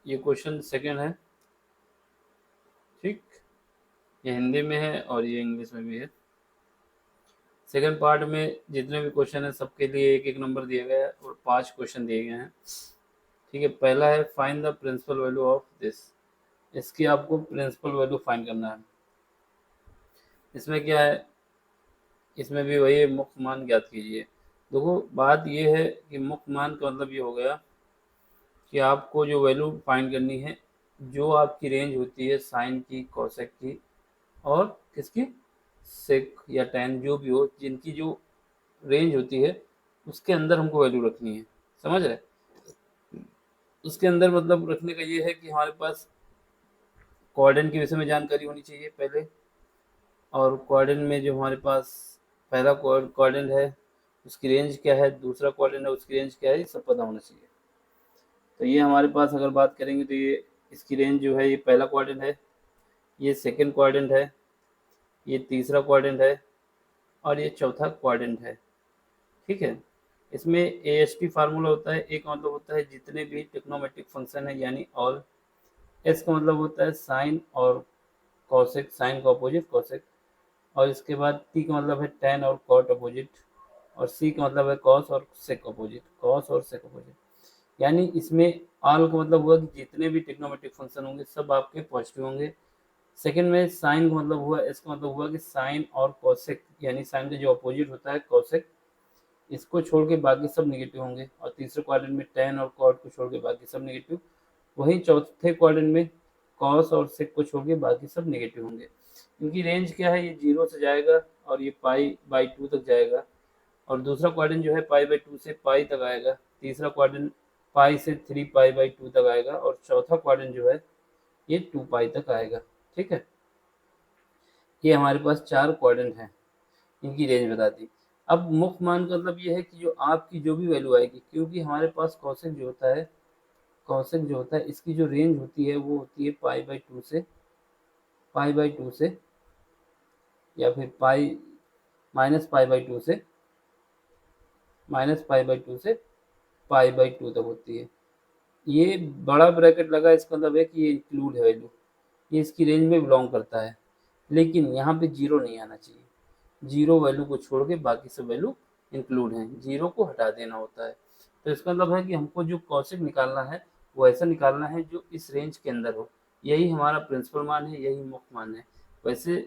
ये question second है, ठीक। ये हिंदी में है और ये इंग्लिश में भी है। सेकंड पार्ट में जितने भी क्वेश्चन है सबके लिए एक एक नंबर दिया गया है और 5 क्वेश्चन दिए गए हैं, ठीक है। पहला है find the principal value of this. इसकी आपको प्रिंसिपल वैल्यू फाइंड करना है। इसमें क्या है, इसमें भी वही मुख्य मान ज्ञात कीजिए। देखो बात ये है कि मुख्य मान का मतलब ये हो गया कि आपको जो वैल्यू फाइंड करनी है, जो आपकी रेंज होती है साइन की, कोसेक की और किसकी, सेक या टैन, जो भी हो, जिनकी जो रेंज होती है उसके अंदर हमको वैल्यू रखनी है, समझ रहे। उसके अंदर मतलब रखने का ये है कि हमारे पास कोऑर्डिनेट के विषय में जानकारी होनी चाहिए पहले, और कोऑर्डिनेट में जो हमारे पास पहला कोऑर्डिनेट है उसकी रेंज क्या है, दूसरा कोऑर्डिनेट है उसकी रेंज क्या है, ये सब पता होना चाहिए। तो ये हमारे पास अगर बात करेंगे तो ये इसकी रेंज जो है, ये पहला कोऑर्डिनेट है, ये सेकंड कोऑर्डिनेट है, ये तीसरा कोऑर्डिनेट है और ये चौथा कोऑर्डिनेट है, ठीक है। इसमें AST फार्मूला होता है। ए का मतलब होता है जितने भी ट्रिग्नोमेट्रिक फंक्शन है यानी ऑल। एस का मतलब होता है साइन और कॉसेक, साइन का अपोजिट कॉसेक। और इसके बाद टी का मतलब है टैन और कॉट अपोजिट। और सी का मतलब है कॉस और सेक अपोजिट, कॉस और सेक अपोजिट। यानी इसमें ऑल का मतलब हुआ कि जितने भी ट्रिग्नोमेट्रिक फंक्शन होंगे सब आपके पॉजिटिव होंगे। सेकंड में साइन का मतलब हुआ, एस का मतलब हुआ कि साइन और कॉसेक, यानी साइन का जो अपोजिट होता है कॉसेक, इसको छोड़ के बाकी सब नेगेटिव होंगे। और तीसरे क्वाड्रेंट में टेन और कॉट को छोड़ के बाकी सब नेगेटिव। वहीं चौथे क्वाड्रेंट में कॉस और सेक को छोड़ के बाकी सब नेगेटिव होंगे। इनकी रेंज क्या है, ये 0 से जाएगा और ये पाई बाई 2 तक जाएगा। और दूसरा क्वाड्रेंट जो है पाई बाई 2 से पाई तक आएगा। तीसरा क्वाड्रेंट पाई से 3 पाई बाई 2 तक आएगा। और चौथा क्वाड्रेंट जो है ये 2 पाई तक आएगा, ठीक है। ये हमारे पास 4 क्वाड्रेंट हैं, इनकी रेंज बता दी। अब मुख्य मान का मतलब ये है कि जो आपकी जो भी वैल्यू आएगी, क्योंकि हमारे पास कॉसेक जो होता है, कॉसेक जो होता है इसकी जो रेंज होती है वो होती है पाई बाई 2 से, पाई बाई 2 से, या फिर पाई माइनस पाई बाई 2 से, माइनस पाई बाई 2 से पाई बाई 2 तक होती है। ये बड़ा ब्रैकेट लगा, इसका मतलब है कि ये इंक्लूड है वैल्यू, ये इसकी रेंज में बिलोंग करता है। लेकिन यहाँ पे जीरो नहीं आना चाहिए। जीरो वैल्यू को छोड़ के बाकी सब वैल्यू इंक्लूड हैं, जीरो को हटा देना होता है। तो इसका मतलब है कि हमको जो कॉसेक निकालना है वो ऐसा निकालना है जो इस रेंज के अंदर हो। यही हमारा प्रिंसिपल मान है, यही मुख्य मान है। वैसे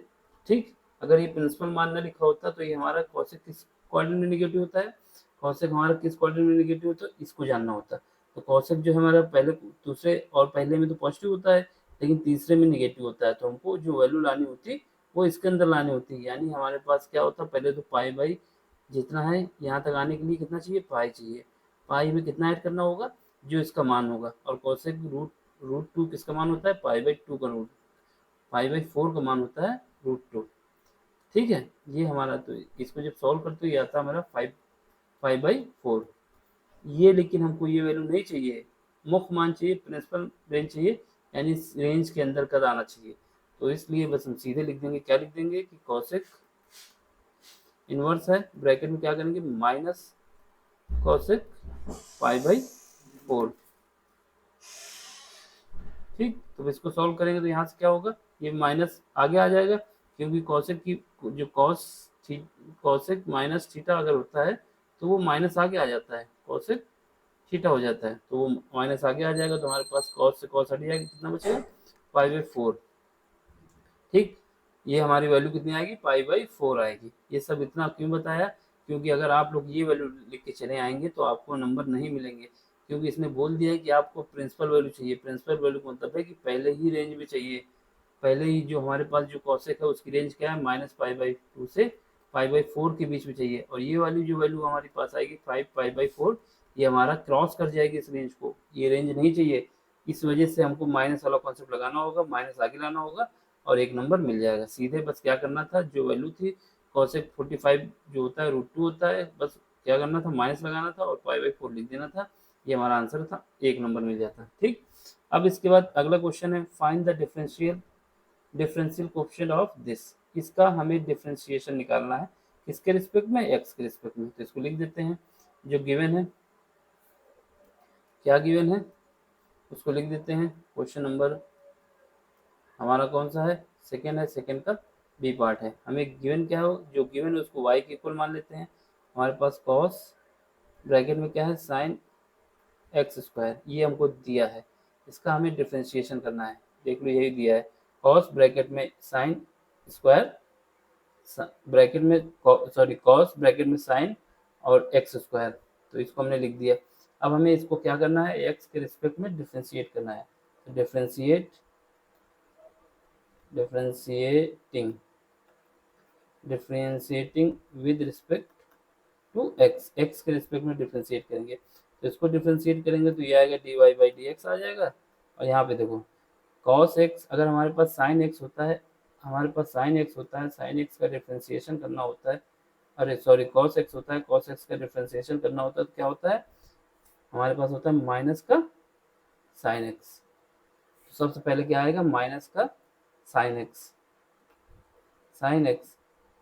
ठीक, अगर ये प्रिंसिपल मान न लिखा होता तो ये हमारा कॉसेक किस कोऑर्डिनेट में निगेटिव होता है, कॉसेक हमारा किस कोऑर्डिनेट में निगेटिव होता है, इसको जानना होता है। तो कॉसेक जो है हमारा पहले, दूसरे और पहले में तो पॉजिटिव होता है, लेकिन तीसरे में निगेटिव होता है। तो हमको जो वैल्यू लानी होती है वो इसके अंदर लानी होती है। यानी हमारे पास क्या होता है, पहले तो पाई बाई जितना है यहाँ तक आने के लिए कितना चाहिए, पाई चाहिए। पाई में कितना ऐड करना होगा, जो इसका मान होगा। और कोसेक रूट रूट टू किसका मान होता है, पाई बाई 2 का रूट, पाई बाई 4 का मान होता है रूट 2, ठीक है। ये हमारा, तो इसको जब सॉल्व करते हो ये आता है हमारा 5 5/4। ये लेकिन हमको ये वैल्यू नहीं चाहिए, मुख्य मान चाहिए, प्रिंसिपल रेंज चाहिए, यानी रेंज के अंदर कद आना चाहिए। तो इसलिए बस हम सीधे लिख देंगे, क्या लिख देंगे कि कॉसेक इनवर्स है, ब्रैकेट में क्या करेंगे, माइनस कॉसेक पाई बाई 4, ठीक। तो इसको सॉल्व करेंगे तो यहाँ से क्या होगा, ये माइनस आगे आ जाएगा, क्योंकि कॉसेक की जो कॉसेक माइनस थीटा अगर होता है तो वो माइनस आगे आ जाता है, कॉसेक थीटा हो जाता है, तो वो माइनस आगे आ जाएगा। तो हमारे पास कॉस से कॉस हट जाएगा, कितना बचेगा, पाई बाई 4, ठीक। ये हमारी वैल्यू कितनी आएगी, पाई बाई 4 आएगी। ये सब इतना क्यों बताया, क्योंकि अगर आप लोग ये वैल्यू लिख के चले आएंगे तो आपको नंबर नहीं मिलेंगे, क्योंकि इसने बोल दिया है कि आपको प्रिंसिपल वैल्यू चाहिए। प्रिंसिपल वैल्यू का मतलब है कि पहले ही रेंज में चाहिए, पहले ही जो हमारे पास जो कॉसेक है उसकी रेंज क्या है, माइनस पाई बाई 2 से पाई बाई 4 के बीच में चाहिए। और ये वाली जो वैल्यू हमारे पास आएगी 5 पाई बाई 4, ये हमारा क्रॉस कर जाएगी इस रेंज को, ये रेंज नहीं चाहिए। इस वजह से हमको माइनस वाला कॉन्सेप्ट लगाना होगा, माइनस आगे लाना होगा और एक नंबर मिल जाएगा। सीधे बस क्या करना था, जो वैल्यू थी कॉसेक 45 जो होता है रूट 2 होता है, बस क्या करना था, माइनस लगाना था और पाई बाई 4 लिख देना था। ये हमारा आंसर था, एक नंबर मिल जाता, ठीक। अब इसके बाद अगला क्वेश्चन है, find the differential coefficient of this. इसका हमें डिफरेंशिएशन निकालना है, किसके रिस्पेक्ट में, एक्स के रिस्पेक्ट में। तो इसको लिख देते हैं, जो गिवन है, क्या गिवन है, उसको लिख देते हैं। क्वेश्चन नंबर हमारा कौन सा है, सेकेंड है, सेकेंड का बी पार्ट है। हमें गिवन क्या हो, जो गिवन है उसको y के इक्वल मान लेते हैं। हमारे पास कॉस ब्रैकेट में क्या है, साइन एक्स स्क्वायर, ये हमको दिया है, इसका हमें डिफ्रेंशिएशन करना है। देख लो यही दिया है, कॉस ब्रैकेट में साइन स्क्वायर ब्रैकेट में सॉरी कॉस ब्रैकेट में साइन और एक्स स्क्वायर, तो इसको हमने लिख दिया। अब हमें इसको क्या करना है, एक्स के रिस्पेक्ट में डिफ्रेंशिएट करना है। तो differentiating with respect to x, x के रिस्पेक्ट में डिफ्रेंशिएट करेंगे। तो इसको डिफ्रेंशिएट करेंगे तो ये आएगा d y by d x आ जाएगा। और यहाँ पे देखो कॉस एक्स, अगर हमारे पास साइन एक्स होता है, हमारे पास साइन एक्स होता है, साइन एक्स का डिफ्रेंशिएशन करना होता है, अरे सॉरी कॉस एक्स होता है, कॉस एक्स का डिफ्रेंशिएशन करना होता है, तो क्या होता है हमारे पास होता है माइनस का साइन एक्स। तो सबसे पहले क्या आएगा, माइनस का साइन एक्स, साइन एक्स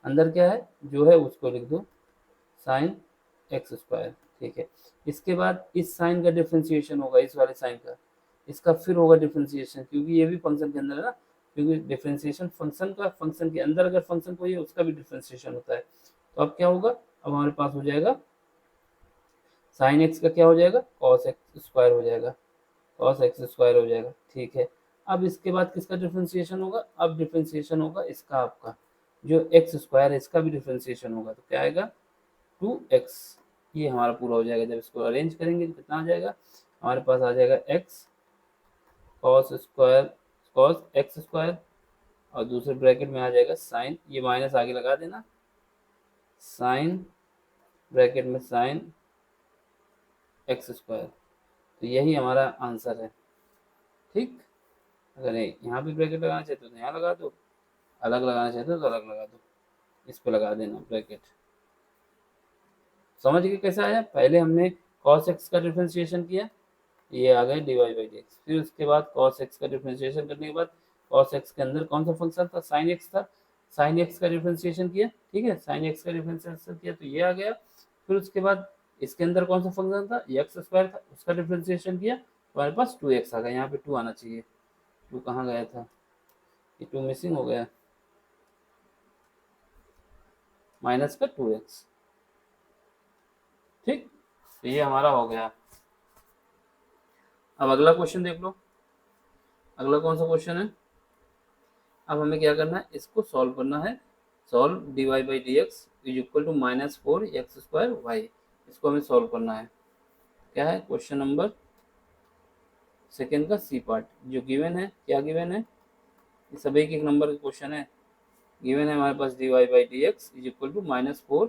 अंदर क्या है जो है उसको लिख दो साइन एक्स स्क्वायर, ठीक है। इसके बाद इस साइन का डिफ्रेंशिएशन होगा, इस वाले साइन का, इसका फिर होगा डिफ्रेंशिएशन, क्योंकि ये भी फंक्शन के अंदर है ना, क्योंकि डिफ्रेंशिएशन फंक्शन का, फंक्शन के अंदर अगर फंक्शन कोई है उसका भी डिफ्रेंशिएशन होता है। तो अब क्या होगा, अब हमारे पास हो जाएगा साइन एक्स का क्या हो जाएगा, कॉस एक्स स्क्वायर हो जाएगा, कॉस एक्स स्क्वायर हो जाएगा, ठीक है। अब इसके बाद किसका डिफ्रेंशिएशन होगा, अब डिफ्रेंशिएशन होगा इसका, आपका जो एक्स स्क्वायर है इसका भी डिफ्रेंशिएशन होगा, तो क्या आएगा 2x, ये हमारा पूरा हो जाएगा। जब इसको अरेंज करेंगे तो कितना आ जाएगा, हमारे पास आ जाएगा x cos square, cos x square, और दूसरे ब्रैकेट में आ जाएगा साइन, ये माइनस आगे लगा देना, साइन ब्रैकेट में साइन एक्स स्क्वायर। तो यही हमारा आंसर है, ठीक। अगर यहाँ भी ब्रैकेट लगाना चाहते हो तो यहाँ लगा दो, अलग लगाना चाहते हो तो अलग लगा दो, इस पे लगा देना ब्रैकेट। समझ गए कैसे आया, पहले हमने कॉस एक्स का डिफ्रेंशिएशन किया, ये आ गया d y by d x, फिर उसके बाद कॉस एक्स का डिफ्रेंशिएशन करने के बाद कॉस एक्स के अंदर कौन सा फंक्शन था, साइन एक्स था, साइन एक्स का डिफ्रेंशिएशन किया, ठीक है, साइन एक्स का डिफ्रेंशिएशन किया तो ये आ गया। फिर उसके बाद इसके अंदर कौन सा फंक्शन था, एक्स स्क्वायर था, उसका डिफ्रेंशिएशन किया तो हमारे पास 2x आ गया, यहाँ पे 2 आना चाहिए, 2 कहाँ गया था, ये 2 मिसिंग हो गया, माइनस का 2x, ठीक। तो ये हमारा हो गया। अब अगला क्वेश्चन देख लो, अगला कौन सा क्वेश्चन है। अब हमें क्या करना है, इसको सॉल्व करना है। Solve d y by d x is equal to -4x² y, इसको हमें सॉल्व करना है। क्या है क्वेश्चन नंबर सेकेंड का सी पार्ट, जो गिवन है, क्या गिवन है, ये सभी एक नंबर का क्वेश्चन है। गिवन है हमारे पास d y by d x is equal to -4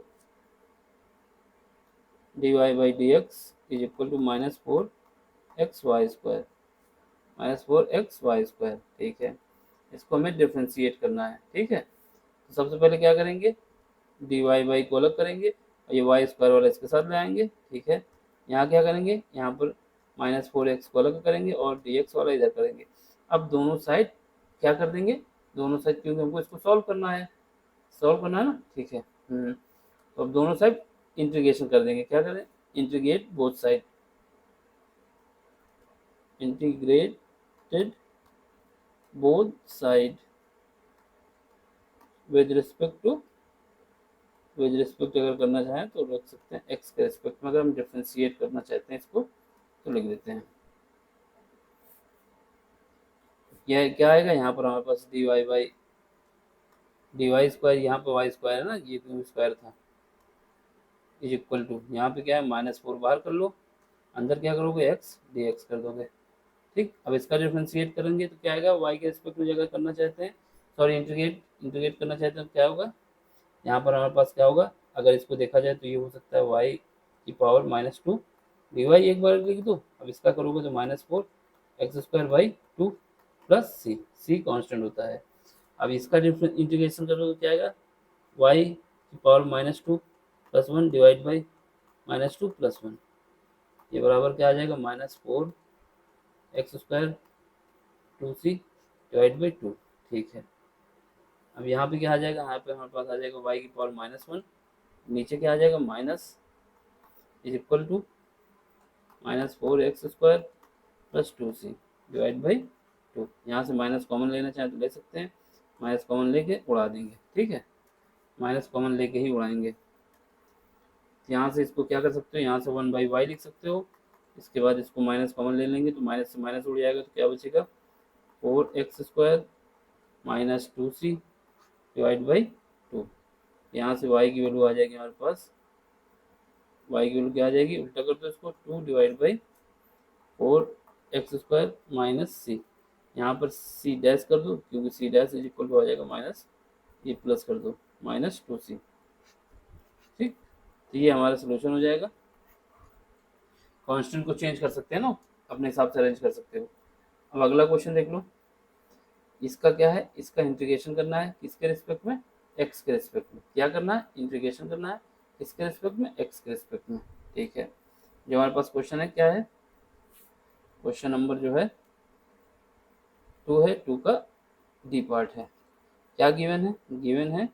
d y by d x is equal to -4x² -4x² ठीक है। इसको हमें डिफ्रेंशिएट करना है, ठीक है। तो सबसे पहले क्या करेंगे, डी वाई बाई को अलग करेंगे और ये वाई स्क्वायर वाला इसके साथ ले आएंगे, ठीक है। यहाँ क्या करेंगे, यहाँ पर -4x को अलग करेंगे और डी एक्स वाला इधर करेंगे। अब दोनों साइड क्या कर देंगे, दोनों साइड, क्योंकि हमको इसको सॉल्व करना है, सॉल्व करना है ना, ठीक है। तो अब दोनों साइड इंटीग्रेशन कर देंगे, क्या करें, integrate both side, integrated both side with respect to, with respect अगर करना चाहें तो रख सकते हैं एक्स के रिस्पेक्ट में, अगर हम डिफ्रेंशिएट करना चाहते हैं इसको तो लिख देते हैं। यह क्या आएगा, यहाँ पर हमारे पास d y by d y square, यहाँ पर वाई स्क्वायर है ना, ये तो स्क्वायर था, इज इक्वल टू, यहाँ पे क्या है -4 बाहर कर लो, अंदर क्या करोगे एक्स डी एक्स कर दोगे, ठीक। अब इसका डिफ्रेंशिएट करेंगे तो क्या आएगा, वाई के रिस्पेक्ट में जगह करना चाहते हैं, सॉरी इंटीग्रेट करना चाहते हैं तो क्या होगा, यहाँ पर हमारे पास क्या होगा, अगर इसको देखा जाए तो ये हो सकता है y की पावर -2 डी वाई, एक बार लिख दो। अब इसका करोगे तो -4x² 2 प्लस सी कॉन्स्टेंट होता है। अब इसका इंटीग्रेशन करोगे तो क्या आएगा, y की पावर -2 + 1 डिवाइड बाई -2 + 1, ये बराबर क्या आ जाएगा, -4x² 2c डिवाइड बाई 2, ठीक है। अब यहाँ पे क्या आ जाएगा, यहाँ पे हमारे पास आ जाएगा y की पावर -1, नीचे क्या आ जाएगा minus is equal to -4x² plus 2c divide by 2। यहाँ से माइनस कॉमन लेना चाहें तो ले सकते हैं, माइनस कॉमन लेके उड़ा देंगे, ठीक है, माइनस कॉमन लेके ही उड़ाएंगे। यहाँ से इसको क्या कर सकते हो, यहाँ से 1/y लिख सकते हो, इसके बाद इसको माइनस कॉमन ले लेंगे तो माइनस से माइनस उड़ जाएगा, तो क्या बचेगा 4x² minus 2c divide by 2। यहाँ से y की वैल्यू आ जाएगी हमारे पास, y की वैल्यू क्या आ जाएगी, उल्टा कर दो इसको, 2 divide by 4x² minus c। यहाँ पर c डैश कर दो क्योंकि c dash is equal to आ जाएगा माइनस, ये प्लस कर दो माइनस 2c, ठीक। तो ये हमारा सोल्यूशन हो जाएगा। कांस्टेंट को चेंज कर सकते हैं ना, अपने हिसाब से अरेंज कर सकते हो। अब अगला क्वेश्चन देख लो, इसका क्या है, इसका इंटीग्रेशन करना है किसके रिस्पेक्ट में, एक्स के रिस्पेक्ट में। क्या करना है, इंटीग्रेशन करना है किसके रिस्पेक्ट में, एक्स के रिस्पेक्ट में, ठीक है। जो हमारे पास क्वेश्चन है क्या है, क्वेश्चन नंबर जो है 2 है, 2 का डी पार्ट है। क्या गिवन है,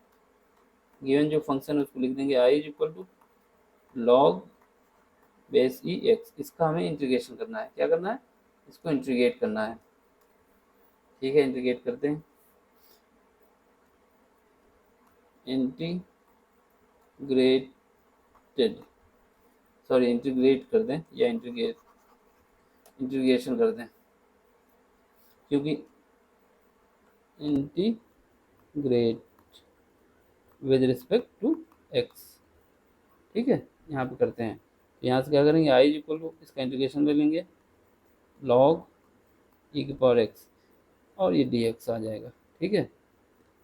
गिवन जो फंक्शन है उसको लिख देंगे I is equal to log base e x. इसका हमें इंटीग्रेशन करना है, क्या करना है, इसको इंटीग्रेट करना है, ठीक है। इंटीग्रेट करते हैं, इंटीग्रेट कर दें या इंटीग्रेशन कर दें, क्योंकि integrate with respect to x, ठीक है। यहाँ पे करते हैं, यहाँ से क्या करेंगे, आई इक्वल टू इसका इंटीग्रेशन ले लेंगे लॉग ई की पावर एक्स और ये डी एक्स आ जाएगा, ठीक है।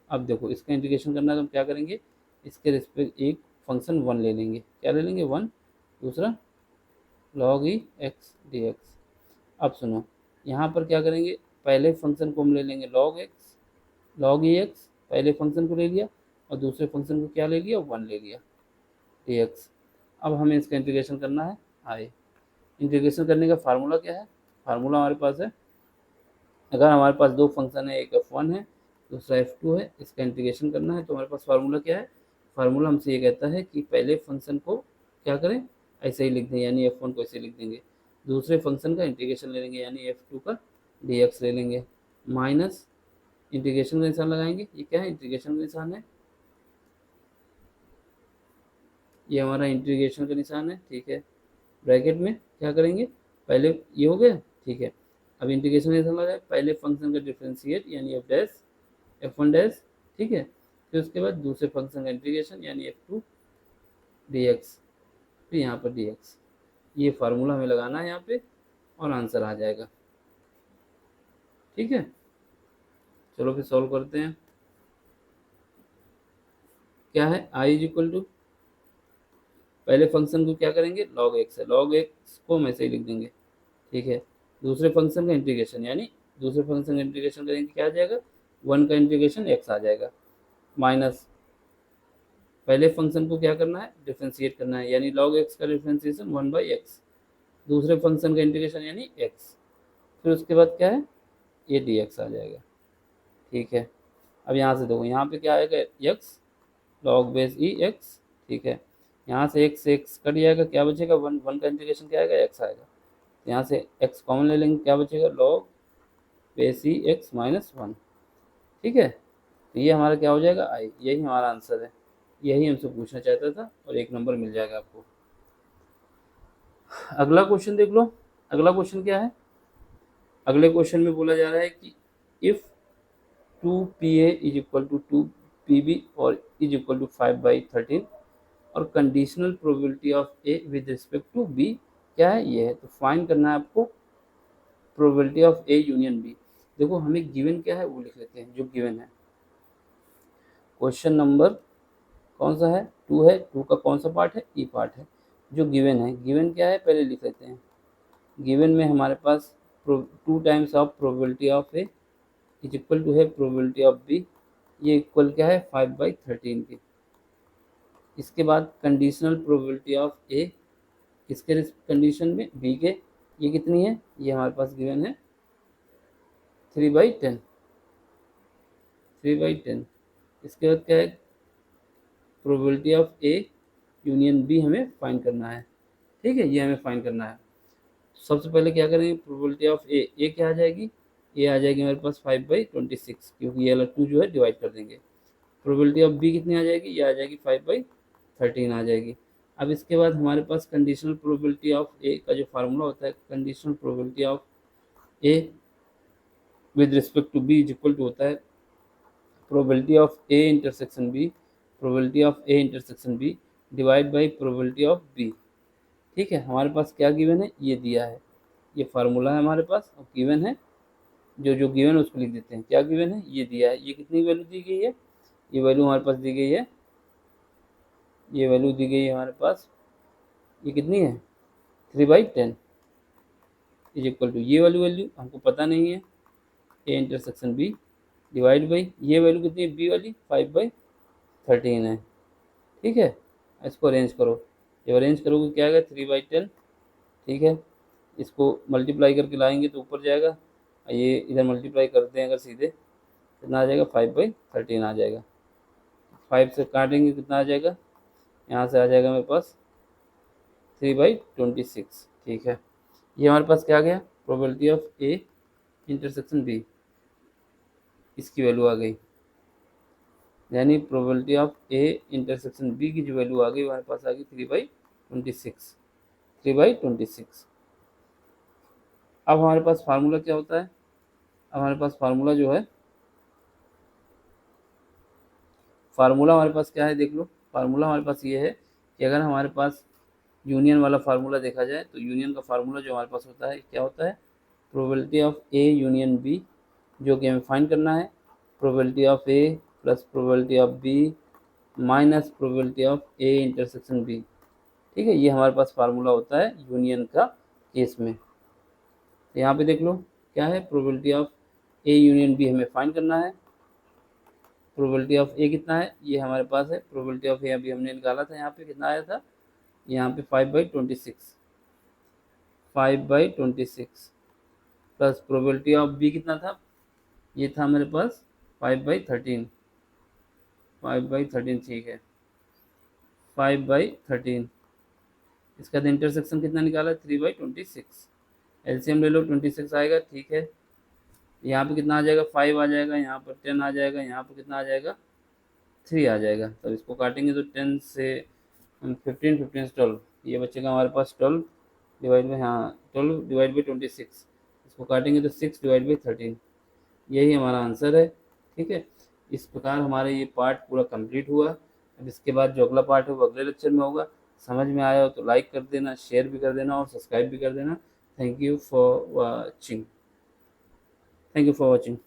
अब देखो इसका इंटीग्रेशन करना है तो हम क्या करेंगे, इसके रिस्पेक्ट एक फंक्शन 1 ले लेंगे, क्या ले लेंगे 1, दूसरा लॉग ई एक्स डी एक्स। अब सुनो, यहाँ पर क्या करेंगे, पहले फंक्शन को हम ले लेंगे लॉग ई एक्स, पहले फंक्शन को ले लिया और दूसरे फंक्शन को क्या ले लिया, 1 ले लिया डी एक्स। अब हमें इसका इंटीग्रेशन करना है आई। इंटीग्रेशन करने का फार्मूला क्या है, फार्मूला हमारे पास है, अगर हमारे पास दो फंक्शन है, एक f1 है दूसरा f2 है, इसका इंटीग्रेशन करना है तो हमारे पास फार्मूला क्या है, फार्मूला हमसे ये कहता है कि पहले फंक्शन को क्या करें, ऐसे ही लिख दें, यानी f1 को ऐसे लिख देंगे, दूसरे फंक्शन का इंटीग्रेशन ले लेंगे यानी f2 का dx ले लेंगे, माइनस इंटीग्रेशन का निशान लगाएंगे, ये क्या है, इंटीग्रेशन का निशान है, ये हमारा इंटीग्रेशन का निशान है, ठीक है। ब्रैकेट में क्या करेंगे, पहले ये हो गया, ठीक है। अब इंटीग्रेशन का निशान लगाए, पहले फंक्शन का डिफ्रेंशिएट यानी एफ डैश f1 डैश, ठीक है। फिर उसके बाद दूसरे फंक्शन का इंटीग्रेशन यानी f2 dx, फिर यहाँ पर dx। ये फार्मूला हमें लगाना है यहाँ पे और आंसर आ जाएगा, ठीक है। चलो फिर सॉल्व करते हैं। क्या है, i इज इक्वल टू, पहले फंक्शन को क्या करेंगे, log x है, log x को हम ऐसे ही लिख देंगे, ठीक है। दूसरे फंक्शन का इंटीग्रेशन यानी दूसरे फंक्शन का इंटीग्रेशन करेंगे, क्या आ जाएगा, 1 का इंटीग्रेशन x आ जाएगा, माइनस पहले फंक्शन को क्या करना है, डिफ्रेंशिएट करना है, यानी log x का डिफ्रेंशिएशन 1/x, दूसरे फंक्शन का इंटीग्रेशन यानी x, फिर उसके बाद क्या है, ये dx आ जाएगा, ठीक है। अब यहाँ से देखो, यहाँ पे क्या आएगा, x log बेस ई x, ठीक है। यहाँ से x कट जाएगा, क्या बचेगा, 1 का इंटीग्रेशन क्या आएगा, x आएगा, यहाँ से x कॉमन ले लेंगे, क्या बचेगा, log बेस ई x माइनस 1, ठीक है। तो ये हमारा क्या हो जाएगा, आई। यही हमारा आंसर है, यही हमसे पूछना चाहता था और 1 नंबर मिल जाएगा आपको। अगला क्वेश्चन देख लो, अगला क्वेश्चन क्या है, अगले क्वेश्चन में बोला जा रहा है कि if 2pa is equal to 2pb और इज इक्वल टू 5/13 और conditional probability of A with respect to B क्या है, ये है। तो फाइंड करना है आपको probability of A union B. देखो हमें गिवन क्या है वो लिख लेते हैं, जो गिवन है, क्वेश्चन नंबर कौन सा है, 2 है, 2 का कौन सा पार्ट है, ई पार्ट है। जो गिवन है, गिवन क्या है पहले लिख लेते हैं। गिवन में हमारे पास 2 times of probability of A is equal to है प्रोबेबिलिटी ऑफ बी, ये इक्वल क्या है 5/13 की। इसके बाद कंडीशनल प्रोबेबिलिटी ऑफ ए, किसके कंडीशन में, बी के, ये कितनी है, ये हमारे पास गिवन है 3/10, 3/10। इसके बाद क्या है, probability of A union B हमें फाइंड करना है, ठीक है, ये हमें फाइंड करना है। सबसे पहले क्या करेंगे, प्रोबेबिलिटी ऑफ ए क्या आ जाएगी, ए आ जाएगी हमारे पास 5/26, क्योंकि ये वाला 2 जो है डिवाइड कर देंगे। प्रोबेबिलिटी ऑफ बी कितनी आ जाएगी, ये आ जाएगी 5/13 आ जाएगी। अब इसके बाद हमारे पास कंडीशनल प्रोबेबिलिटी ऑफ ए का जो फार्मूला होता है, conditional probability of A with respect to B is equal to होता है probability of A intersection B, probability of A intersection B divide by probability of B. ठीक है, हमारे पास क्या गिवन है, ये दिया है, ये फार्मूला है हमारे पास, और गिवन है, जो जो गिवन है उसको लिख देते हैं। क्या गिवन है, ये दिया है, ये कितनी वैल्यू दी गई है, ये वैल्यू हमारे पास दी गई है, ये वैल्यू दी गई है हमारे पास, ये कितनी है 3/10 इज इक्वल टू, ये वाली वैल्यू हमको पता नहीं है, A intersection B divide by ये वैल्यू कितनी है, बी वाली 5/13 है। ठीक है, इसको अरेंज करो, जब अरेंज करोगे क्या आएगा 3/10। ठीक है, इसको मल्टीप्लाई करके लाएंगे तो ऊपर जाएगा, ये इधर मल्टीप्लाई करते हैं अगर सीधे, कितना आ जाएगा 5/13 आ जाएगा। 5 से काटेंगे कितना आ जाएगा, यहाँ से आ जाएगा मेरे पास 3/26। ठीक है, ये हमारे पास क्या आ गया, probability of A intersection B, इसकी वैल्यू आ गई, यानी probability of A intersection B की जो वैल्यू आ गई हमारे पास आ गई 3/26, 3/26। अब हमारे पास फार्मूला क्या होता है, अब हमारे पास फार्मूला जो है, फार्मूला हमारे पास क्या है देख लो, फार्मूला हमारे पास ये है कि अगर हमारे पास यूनियन वाला फार्मूला देखा जाए तो यूनियन का फार्मूला जो हमारे पास होता है क्या होता है, probability of A union B, जो कि हमें फाइंड करना है, probability of A plus probability of B minus probability of A intersection B. ठीक है, ये हमारे पास फार्मूला होता है यूनियन का केस में। तो यहाँ पे देख लो क्या है, probability of A union B हमें फाइंड करना है, प्रोबेबिलिटी ऑफ ए कितना है, ये हमारे पास है, प्रोबेबिलिटी ऑफ ए अभी हमने निकाला था, यहाँ पे कितना आया था, यहाँ पे 5/26, 5/26 प्लस प्रोबेबिलिटी ऑफ बी कितना था, ये था मेरे पास 5/13, 5/13। ठीक है, 5/13, इसका तो इंटरसेक्शन कितना निकाला, 3/26, एलसीएम ले लो 26 आएगा। ठीक है, यहाँ पे कितना आ जाएगा, 5 आ जाएगा, यहाँ पर 10 आ जाएगा, यहाँ पर कितना आ जाएगा 3 आ जाएगा। तो इसको काटेंगे तो 10 से 15, 15 से 12, ये बचेगा हमारे पास 12 डिवाइड बाई, हाँ 12 डिवाइड बाई 26, इसको काटेंगे तो 6 डिवाइड बाई 13, यही हमारा आंसर है। ठीक है, इस प्रकार हमारा ये पार्ट पूरा कंप्लीट हुआ। अब इसके बाद जो अगला पार्ट है वो अगले लेक्चर में होगा। समझ में आया हो तो लाइक कर देना, शेयर भी कर देना और सब्सक्राइब भी कर देना। Thank you for watching, thank you for watching.